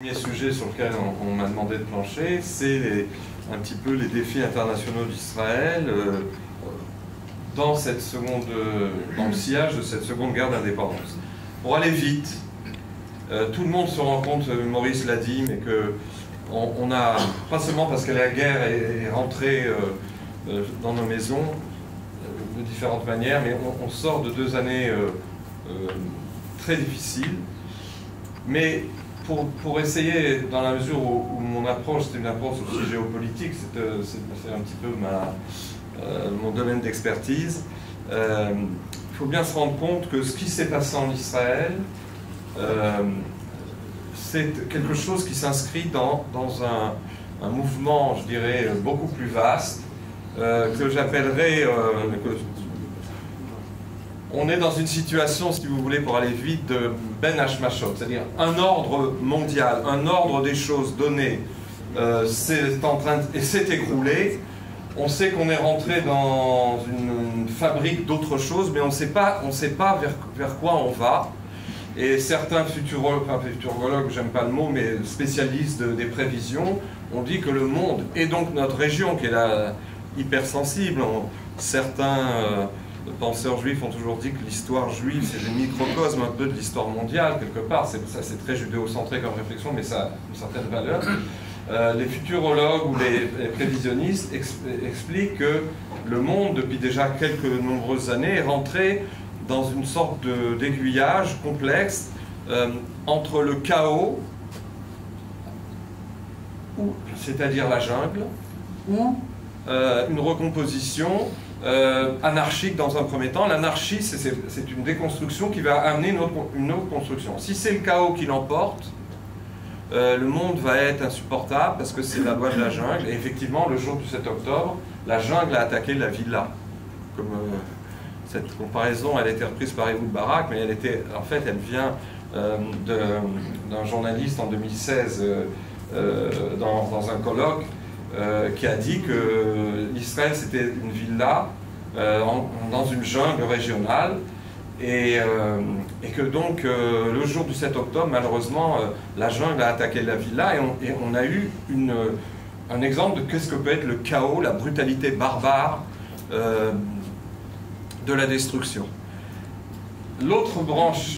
Le premier sujet sur lequel on m'a demandé de plancher, c'est un petit peu les défis internationaux d'Israël dans le sillage de cette seconde guerre d'indépendance. Pour aller vite, tout le monde se rend compte, Maurice l'a dit, mais que on a, pas seulement parce que la guerre est rentrée dans nos maisons de différentes manières, mais on sort de 2 années très difficiles, mais pour essayer, dans la mesure où mon approche, c'est une approche aussi géopolitique, c'est un petit peu mon domaine d'expertise, il faut bien se rendre compte que ce qui s'est passé en Israël, c'est quelque chose qui s'inscrit dans un mouvement, je dirais, beaucoup plus vaste, que j'appellerais... on est dans une situation, si vous voulez, pour aller vite, de Ben Hashmashot, c'est-à-dire un ordre mondial, un ordre des choses donné, s'est écroulé. On sait qu'on est rentré dans une fabrique d'autre chose, mais on ne sait pas vers quoi on va. Et certains futurologues, j'aime pas le mot, mais spécialistes des prévisions, ont dit que le monde, et donc notre région, qui est là hypersensible, certains... penseurs juifs ont toujours dit que l'histoire juive, c'est le microcosme un peu de l'histoire mondiale, quelque part. C'est très judéo-centré comme réflexion, mais ça a une certaine valeur. Les futurologues ou les prévisionnistes expliquent que le monde, depuis déjà quelques nombreuses années, est rentré dans une sorte d'aiguillage complexe entre le chaos, c'est-à-dire la jungle, ou une recomposition anarchique dans un premier temps. L'anarchie, c'est une déconstruction qui va amener une autre construction. Si c'est le chaos qui l'emporte, le monde va être insupportable parce que c'est la loi de la jungle. Et effectivement, le jour du 7 octobre, la jungle a attaqué la villa. Comme cette comparaison, elle a été reprise par Ehud Barak, mais en fait, elle vient d'un journaliste en 2016 dans un colloque qui a dit que l'Israël c'était une villa dans une jungle régionale et que donc le jour du 7 octobre, malheureusement, la jungle a attaqué la villa et on a eu un exemple de qu'est-ce que peut être le chaos, la brutalité barbare de la destruction. L'autre branche